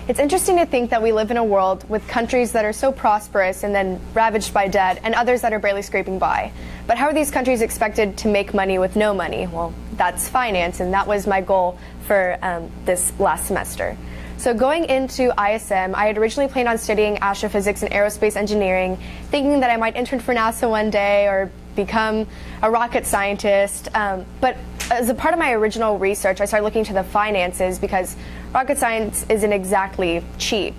It's interesting to think that we live in a world with countries that are so prosperous and then ravaged by debt, and others that are barely scraping by. But how are these countries expected to make money with no money? Well, that's finance, and that was my goal for this last semester. So going into ISM, I had originally planned on studying astrophysics and aerospace engineering, thinking that I might intern for NASA one day or become a rocket scientist. But as a part of my original research, I started looking to the finances because rocket science isn't exactly cheap.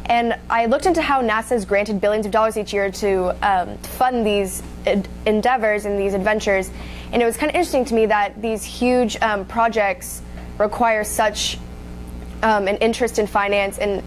And I looked into how NASA is granted billions of dollars each year to fund these endeavors and these adventures. And it was kind of interesting to me that these huge projects require such an interest in finance, and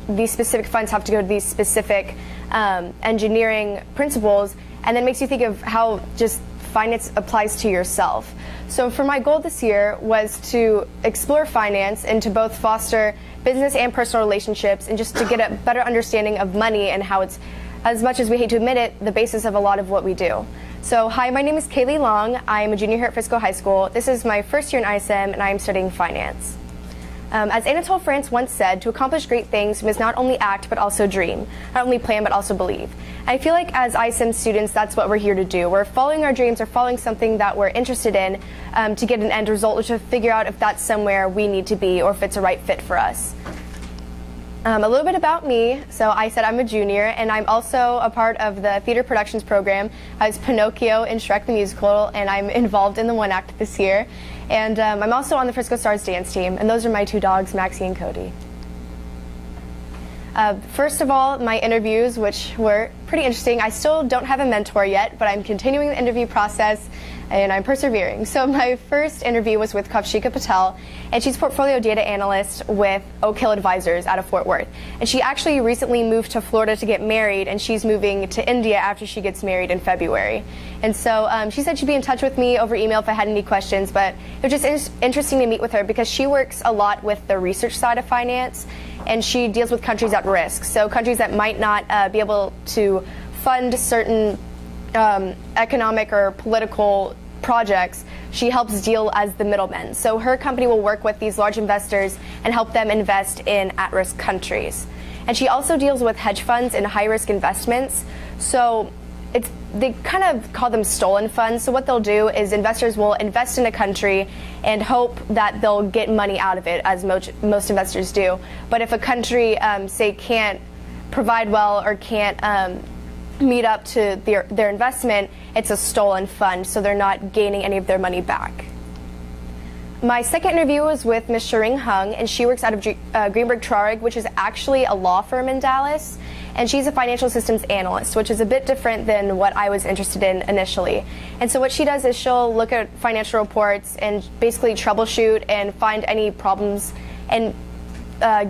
these specific funds have to go to these specific engineering principles, and then makes you think of how just finance applies to yourself. So for my goal this year was to explore finance and to both foster business and personal relationships, and just to get a better understanding of money and how it's, as much as we hate to admit it, the basis of a lot of what we do. So hi, my name is Kaeli Long. I'm a junior here at Frisco High School. This is my first year in ISM, and I'm studying finance. As Anatole France once said, to accomplish great things, we must not only act but also dream, not only plan but also believe. I feel like as ISM students, that's what we're here to do. We're following our dreams or following something that we're interested in to get an end result, or to figure out if that's somewhere we need to be or if it's a right fit for us. A little bit about me. So I said I'm a junior, and I'm also a part of the theater productions program. I was Pinocchio in Shrek the Musical, and I'm involved in the one act this year. And I'm also on the Frisco Stars dance team, and those are my two dogs, Maxie and Cody. First of all, my interviews, which were pretty interesting. I still don't have a mentor yet, but I'm continuing the interview process, and I'm persevering. So my first interview was with Kavshika Patel, and she's portfolio data analyst with Oak Hill Advisors out of Fort Worth. And she actually recently moved to Florida to get married, and she's moving to India after she gets married in February. And so she said she'd be in touch with me over email if I had any questions, but it was just interesting to meet with her because she works a lot with the research side of finance, and she deals with countries at risk. So countries that might not be able to fund certain economic or political projects, she helps deal as the middleman. So her company will work with these large investors and help them invest in at-risk countries. And she also deals with hedge funds and high-risk investments. So they kind of call them stolen funds. So what they'll do is investors will invest in a country and hope that they'll get money out of it, as most investors do. But if a country, say, can't provide well or can't meet up to their investment, it's a stolen fund, so they're not gaining any of their money back. My second interview was with Ms. Shering Hung, and she works out of Greenberg Traurig, which is actually a law firm in Dallas, and she's a financial systems analyst, which is a bit different than what I was interested in initially. And so what she does is she'll look at financial reports and basically troubleshoot and find any problems and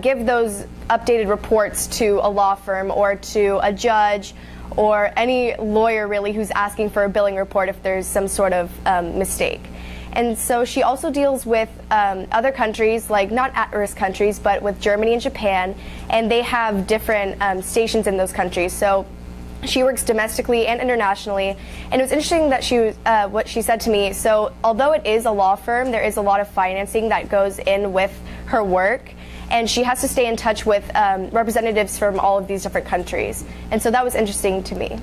give those updated reports to a law firm or to a judge or any lawyer really who's asking for a billing report if there's some sort of mistake. And so she also deals with other countries, like not at-risk countries, but with Germany and Japan, and they have different stations in those countries. So she works domestically and internationally, and it was interesting that what she said to me. So although it is a law firm, there is a lot of financing that goes in with her work, and she has to stay in touch with representatives from all of these different countries. And so that was interesting to me.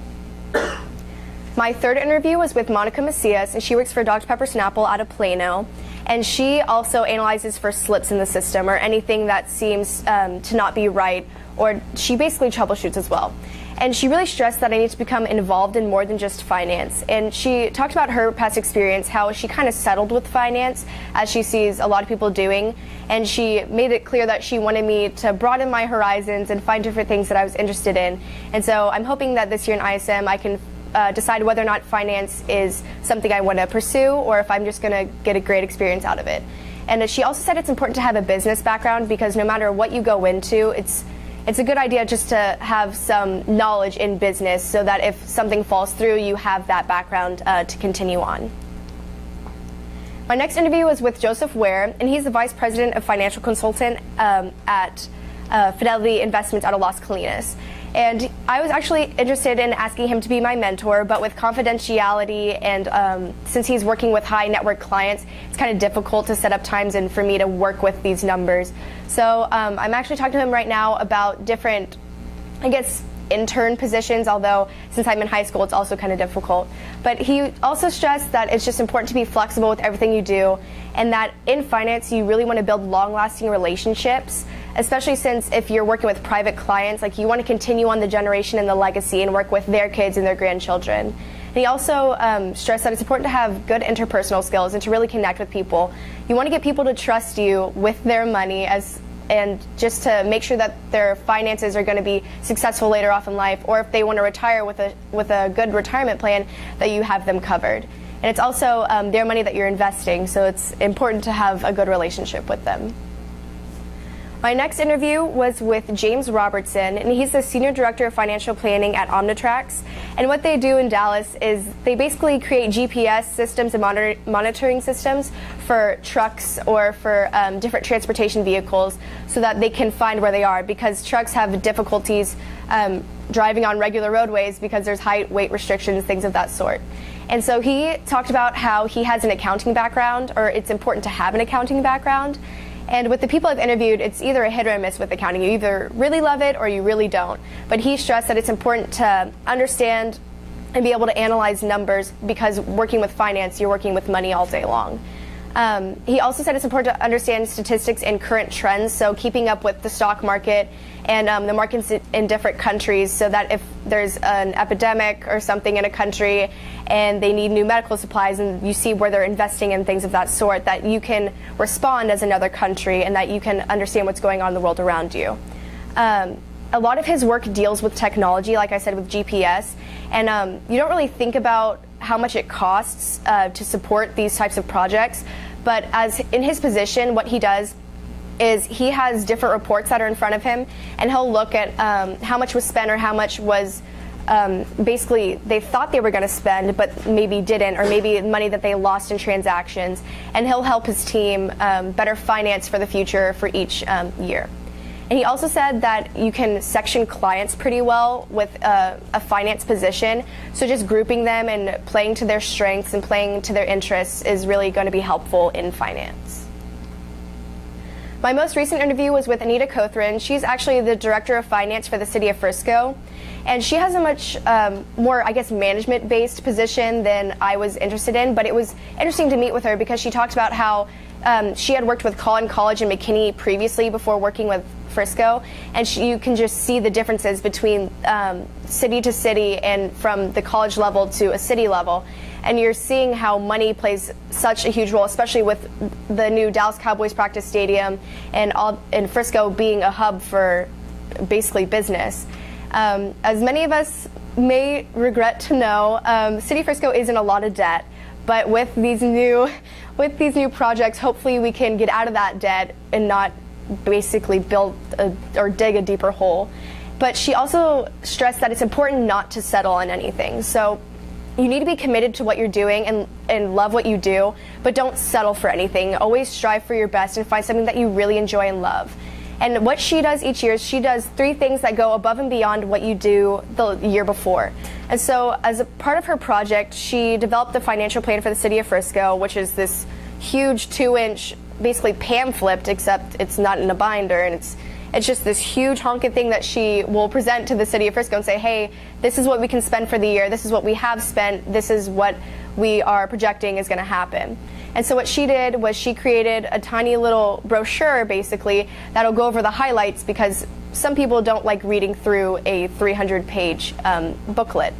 My third interview was with Monica Macias, and she works for Dr. Pepper Snapple out of Plano. And she also analyzes for slips in the system or anything that seems to not be right, or she basically troubleshoots as well. And she really stressed that I need to become involved in more than just finance. And she talked about her past experience, how she kind of settled with finance, as she sees a lot of people doing. And she made it clear that she wanted me to broaden my horizons and find different things that I was interested in. And so I'm hoping that this year in ISM I can decide whether or not finance is something I want to pursue, or if I'm just going to get a great experience out of it. And she also said it's important to have a business background, because no matter what you go into, it's a good idea just to have some knowledge in business, so that if something falls through, you have that background to continue on. My next interview was with Joseph Ware, and he's the Vice President of Financial Consultant at Fidelity Investments out of Las Colinas. And I was actually interested in asking him to be my mentor, but with confidentiality and since he's working with high network clients, it's kind of difficult to set up times and for me to work with these numbers. So I'm actually talking to him right now about different, I guess, intern positions, although since I'm in high school, it's also kind of difficult. But he also stressed that it's just important to be flexible with everything you do, and that in finance, you really want to build long-lasting relationships, especially since if you're working with private clients, like you want to continue on the generation and the legacy and work with their kids and their grandchildren. And he also stressed that it's important to have good interpersonal skills and to really connect with people. You want to get people to trust you with their money and just to make sure that their finances are going to be successful later off in life, or if they want to retire with a good retirement plan, that you have them covered. And it's also their money that you're investing, so it's important to have a good relationship with them. My next interview was with James Robertson, and he's the Senior Director of Financial Planning at Omnitrax. And what they do in Dallas is they basically create GPS systems and monitoring systems for trucks or for different transportation vehicles so that they can find where they are, because trucks have difficulties driving on regular roadways because there's height, weight restrictions, things of that sort. And so he talked about how he has an accounting background, or it's important to have an accounting background. And with the people I've interviewed, it's either a hit or a miss with accounting. You either really love it or you really don't. But he stressed that it's important to understand and be able to analyze numbers, because working with finance, you're working with money all day long. He also said it's important to understand statistics and current trends, so keeping up with the stock market and the markets in different countries, so that if there's an epidemic or something in a country and they need new medical supplies and you see where they're investing in things of that sort, that you can respond as another country and that you can understand what's going on in the world around you. A lot of his work deals with technology, like I said, with GPS, and you don't really think about how much it costs to support these types of projects, but as in his position, what he does is he has different reports that are in front of him, and he'll look at how much was spent or how much was basically they thought they were going to spend but maybe didn't, or maybe money that they lost in transactions, and he'll help his team better finance for the future for each year. And he also said that you can section clients pretty well with a finance position, so just grouping them and playing to their strengths and playing to their interests is really going to be helpful in finance. My most recent interview was with Anita Cothran. She's actually the Director of Finance for the City of Frisco, and she has a much more, I guess, management-based position than I was interested in, but it was interesting to meet with her because she talked about how she had worked with Collin College and McKinney previously before working with Frisco, and you can just see the differences between city to city and from the college level to a city level. And you're seeing how money plays such a huge role, especially with the new Dallas Cowboys practice stadium and Frisco being a hub for basically business. As many of us may regret to know, City of Frisco is in a lot of debt, but with these new projects, hopefully we can get out of that debt and not basically build or dig a deeper hole. But she also stressed that it's important not to settle on anything. So you need to be committed to what you're doing and love what you do, but don't settle for anything. Always strive for your best and find something that you really enjoy and love. And what she does each year is she does 3 things that go above and beyond what you do the year before. And so as a part of her project, she developed the financial plan for the City of Frisco, which is this huge 2-inch basically pamphlet, except it's not in a binder, and it's just this huge honking thing that she will present to the City of Frisco and say, hey, this is what we can spend for the year, this is what we have spent, this is what we are projecting is going to happen. And so what she did was she created a tiny little brochure, basically, that'll go over the highlights, because some people don't like reading through a 300-page booklet.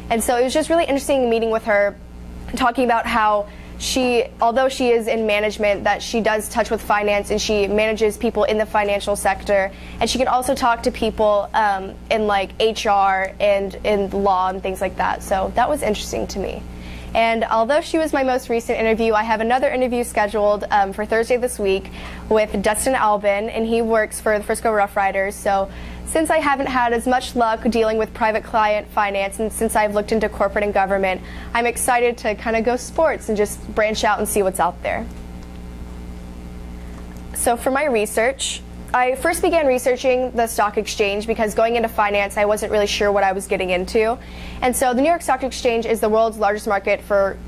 And so it was just really interesting meeting with her, talking about how although she is in management, that she does touch with finance and she manages people in the financial sector, and she can also talk to people in like HR and in law and things like that. So that was interesting to me. And although she was my most recent interview, I have another interview scheduled for Thursday this week with Dustin Albin, and he works for the Frisco Rough Riders. So since I haven't had as much luck dealing with private client finance, and since I've looked into corporate and government, I'm excited to kind of go sports and just branch out and see what's out there. So for my research, I first began researching the stock exchange because going into finance, I wasn't really sure what I was getting into. And so the New York Stock Exchange is the world's largest market for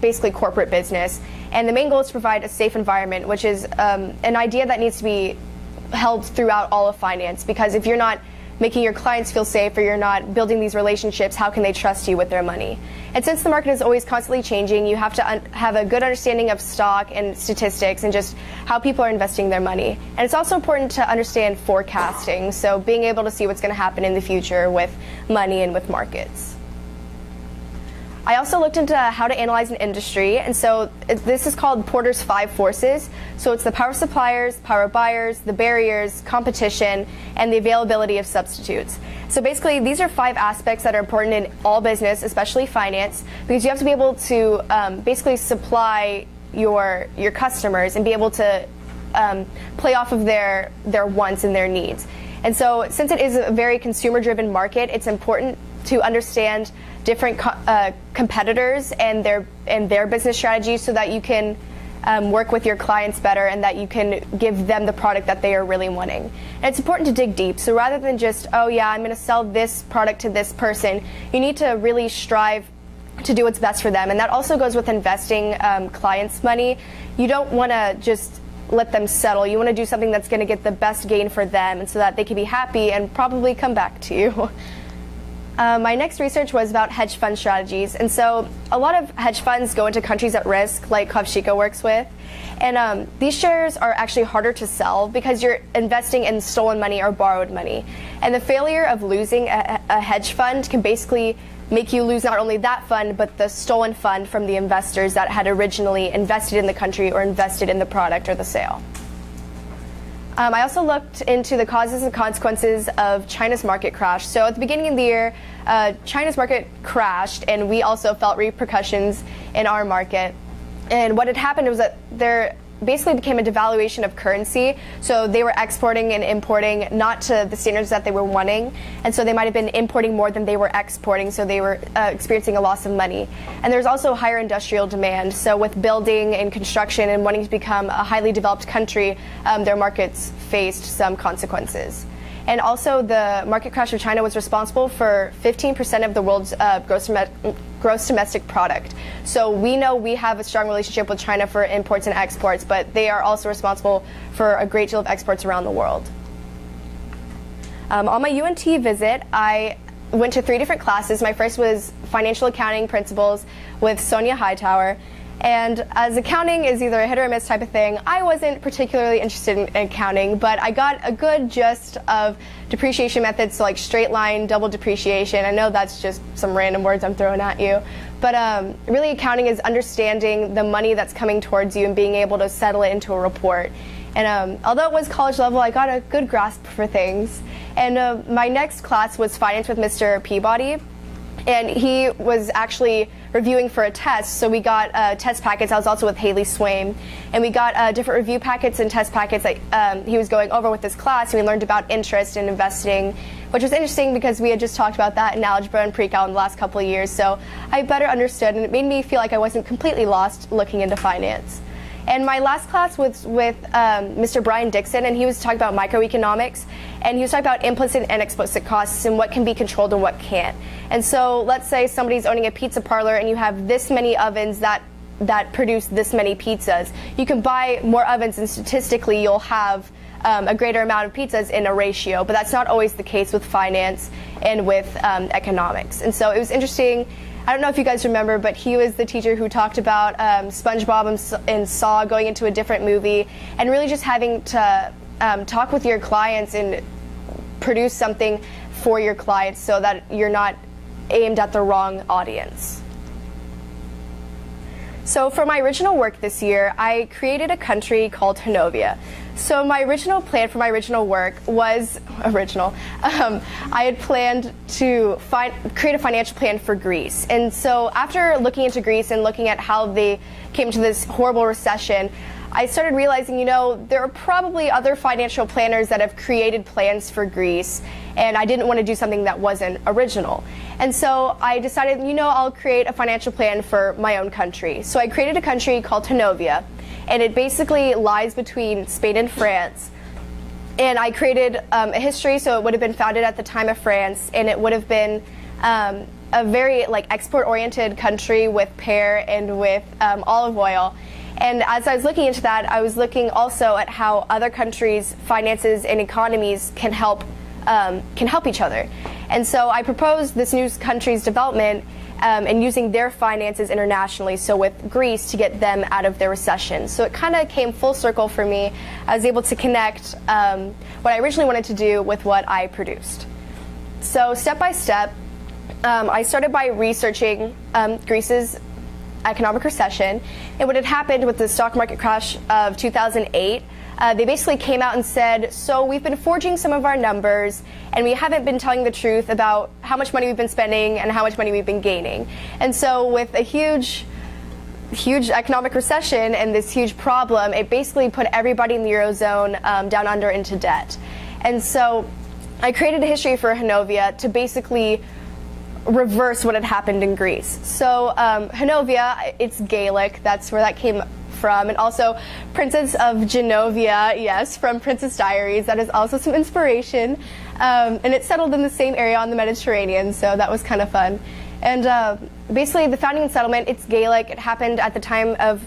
basically corporate business. And the main goal is to provide a safe environment, which is an idea that needs to be held throughout all of finance, because if you're not making your clients feel safe or you're not building these relationships, how can they trust you with their money? And since the market is always constantly changing, you have to have a good understanding of stock and statistics and just how people are investing their money. And it's also important to understand forecasting, so being able to see what's going to happen in the future with money and with markets. I also looked into how to analyze an industry, and so this is called Porter's 5 forces. So it's the power of suppliers, power of buyers, the barriers, competition, and the availability of substitutes. So basically, these are 5 aspects that are important in all business, especially finance, because you have to be able to basically supply your customers and be able to play off of their wants and their needs. And so since it is a very consumer-driven market, it's important to understand different competitors and their business strategies so that you can work with your clients better and that you can give them the product that they are really wanting. And it's important to dig deep. So rather than just, oh yeah, I'm going to sell this product to this person, you need to really strive to do what's best for them. And that also goes with investing clients' money. You don't want to just let them settle. You want to do something that's going to get the best gain for them and so that they can be happy and probably come back to you. My next research was about hedge fund strategies, and so a lot of hedge funds go into countries at risk, like Kaeli works with, and these shares are actually harder to sell because you're investing in stolen money or borrowed money, and the failure of losing a hedge fund can basically make you lose not only that fund, but the stolen fund from the investors that had originally invested in the country or invested in the product or the sale. I also looked into the causes and consequences of China's market crash. So at the beginning of the year, China's market crashed, and we also felt repercussions in our market. And what had happened was that there basically became a devaluation of currency. So they were exporting and importing not to the standards that they were wanting. And so they might have been importing more than they were exporting. So they were experiencing a loss of money. And there's also higher industrial demand. So with building and construction and wanting to become a highly developed country, their markets faced some consequences. And also the market crash of China was responsible for 15% of the world's gross domestic product. So we know we have a strong relationship with China for imports and exports, but they are also responsible for a great deal of exports around the world. On my UNT visit, I went to 3 different classes. My first was Financial Accounting Principles with Sonia Hightower. And as accounting is either a hit or a miss type of thing, I wasn't particularly interested in accounting, but I got a good gist of depreciation methods, so like straight line, double depreciation. I know that's just some random words I'm throwing at you, but really accounting is understanding the money that's coming towards you and being able to settle it into a report. And although it was college level, I got a good grasp for things. And my next class was finance with Mr. Peabody. And he was actually reviewing for a test, so we got test packets. I was also with Haley Swaim, and we got different review packets and test packets that he was going over with this class, and we learned about interest in investing, which was interesting because we had just talked about that in algebra and pre-cal in the last couple of years, so I better understood, and it made me feel like I wasn't completely lost looking into finance. And my last class was with Mr. Brian Dixon, and he was talking about microeconomics, and he was talking about implicit and explicit costs and what can be controlled and what can't. And so let's say somebody's owning a pizza parlor and you have this many ovens that produce this many pizzas. You can buy more ovens, and statistically you'll have a greater amount of pizzas in a ratio, but that's not always the case with finance and with economics. And so it was interesting. I don't know if you guys remember, but he was the teacher who talked about SpongeBob and Saw going into a different movie, and really just having to talk with your clients and produce something for your clients so that you're not aimed at the wrong audience. So for my original work this year, I created a country called Hanovia. So my original plan for my original work was I had planned to create a financial plan for Greece. And so after looking into Greece and looking at how they came to this horrible recession, I started realizing, there are probably other financial planners that have created plans for Greece, and I didn't want to do something that wasn't original. And so I decided, I'll create a financial plan for my own country. So I created a country called Hanovia, and it basically lies between Spain and France. and I created a history, so it would have been founded at the time of France, and it would have been a very export-oriented country with pear and with olive oil. And as I was looking into that, I was looking also at how other countries' finances and economies can help each other. And so I proposed this new country's development and using their finances internationally, so with Greece, to get them out of their recession. So it kind of came full circle for me. I was able to connect what I originally wanted to do with what I produced. So step by step, I started by researching Greece's economic recession and what had happened with the stock market crash of 2008. They basically came out and said, so we've been forging some of our numbers and we haven't been telling the truth about how much money we've been spending and how much money we've been gaining. And so with a huge economic recession and this huge problem, it basically put everybody in the Eurozone down under into debt. And so I created a history for Hanovia to basically reverse what had happened in Greece. So Hanovia, it's Gaelic, that's where that came from, and also Princess of Genovia, yes, from Princess Diaries. That is also some inspiration, and it settled in the same area on the Mediterranean, so that was kind of fun. And basically the founding and settlement, it's Gaelic. It happened at the time of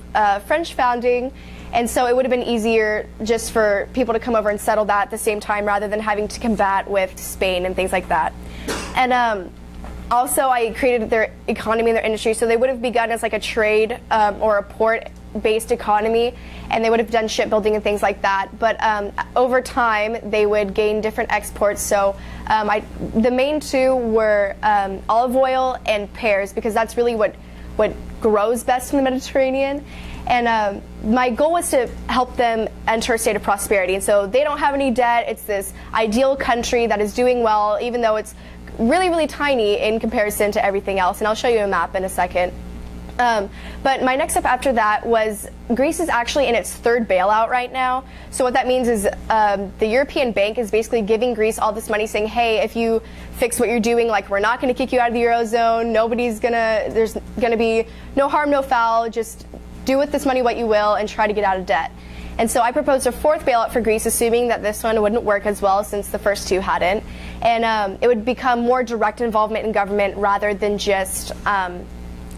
French founding, and so it would have been easier just for people to come over and settle that at the same time rather than having to combat with Spain and things like that. And also, I created their economy and their industry, so they would have begun as like a trade or a port-based economy, and they would have done shipbuilding and things like that. But over time, they would gain different exports. So the main two were olive oil and pears, because that's really what grows best in the Mediterranean. And my goal was to help them enter a state of prosperity. And so they don't have any debt. It's this ideal country that is doing well, even though it's really, really tiny in comparison to everything else. And I'll show you a map in a second. But my next step after that was Greece is actually in its third bailout right now. So what that means is the European Bank is basically giving Greece all this money saying, hey, if you fix what you're doing, like, we're not going to kick you out of the Eurozone. There's going to be no harm, no foul. Just do with this money what you will and try to get out of debt. And so I proposed a fourth bailout for Greece, assuming that this one wouldn't work as well since the first two hadn't. And it would become more direct involvement in government rather than just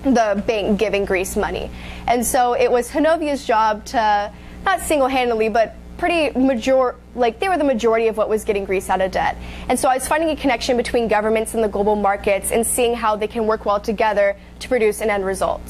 the bank giving Greece money. And so it was Hanovia's job to, not single-handedly, but they were the majority of what was getting Greece out of debt. And so I was finding a connection between governments and the global markets and seeing how they can work well together to produce an end result.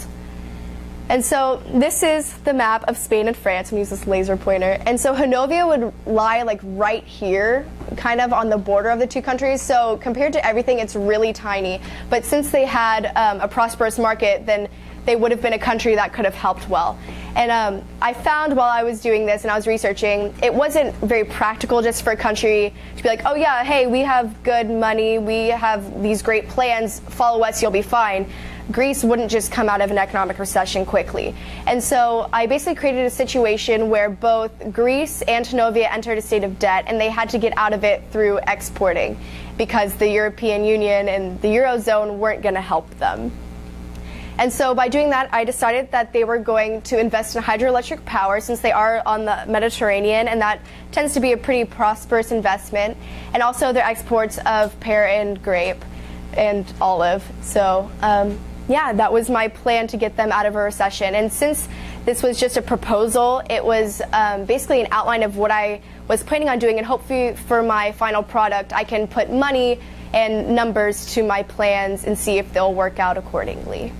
And so this is the map of Spain and France. I'm going to use this laser pointer. And so Hanovia would lie right here, kind of on the border of the two countries. So compared to everything, it's really tiny. But since they had a prosperous market, then they would have been a country that could have helped well. And I found while I was doing this and I was researching, it wasn't very practical just for a country to be like, oh yeah, hey, we have good money, we have these great plans, follow us, you'll be fine. Greece wouldn't just come out of an economic recession quickly. And so I basically created a situation where both Greece and Hanovia entered a state of debt, and they had to get out of it through exporting because the European Union and the Eurozone weren't going to help them. And so by doing that, I decided that they were going to invest in hydroelectric power since they are on the Mediterranean, and that tends to be a pretty prosperous investment, and also their exports of pear and grape and olive. So yeah, that was my plan to get them out of a recession. And since this was just a proposal, it was basically an outline of what I was planning on doing, and hopefully for my final product, I can put money and numbers to my plans and see if they'll work out accordingly.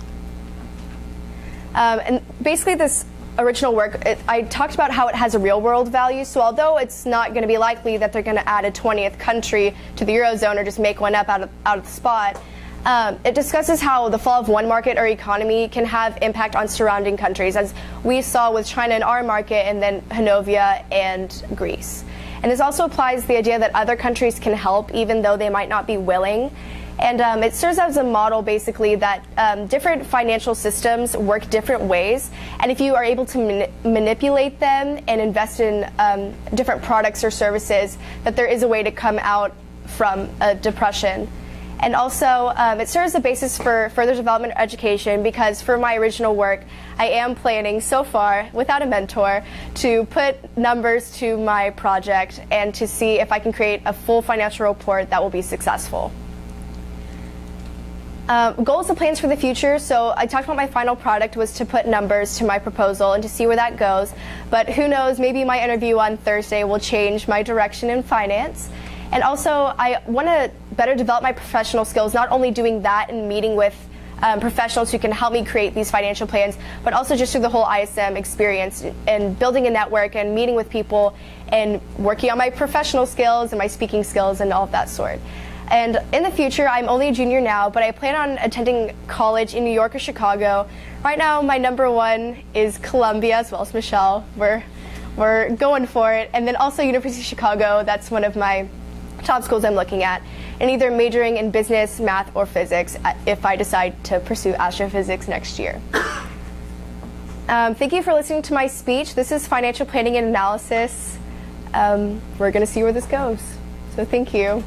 And basically this original work, I talked about how it has a real world value. So although it's not going to be likely that they're going to add a 20th country to the Eurozone or just make one up out of the spot, it discusses how the fall of one market or economy can have impact on surrounding countries, as we saw with China in our market and then Hanovia and Greece. And this also applies the idea that other countries can help even though they might not be willing. And it serves as a model, basically, that different financial systems work different ways. And if you are able to manipulate them and invest in different products or services, that there is a way to come out from a depression. And also, it serves as a basis for further development or education, because for my original work, I am planning so far, without a mentor, to put numbers to my project and to see if I can create a full financial report that will be successful. Goals and plans for the future. So I talked about my final product was to put numbers to my proposal and to see where that goes. But who knows, maybe my interview on Thursday will change my direction in finance. And also, I want to better develop my professional skills, not only doing that and meeting with professionals who can help me create these financial plans, but also just through the whole ISM experience and building a network and meeting with people and working on my professional skills and my speaking skills and all of that sort. And in the future, I'm only a junior now, but I plan on attending college in New York or Chicago. Right now, my number one is Columbia, as well as Michelle. We're going for it. And then also University of Chicago, that's one of my top schools I'm looking at. And either majoring in business, math, or physics if I decide to pursue astrophysics next year. Thank you for listening to my speech. This is financial planning and analysis. We're going to see where this goes. So thank you.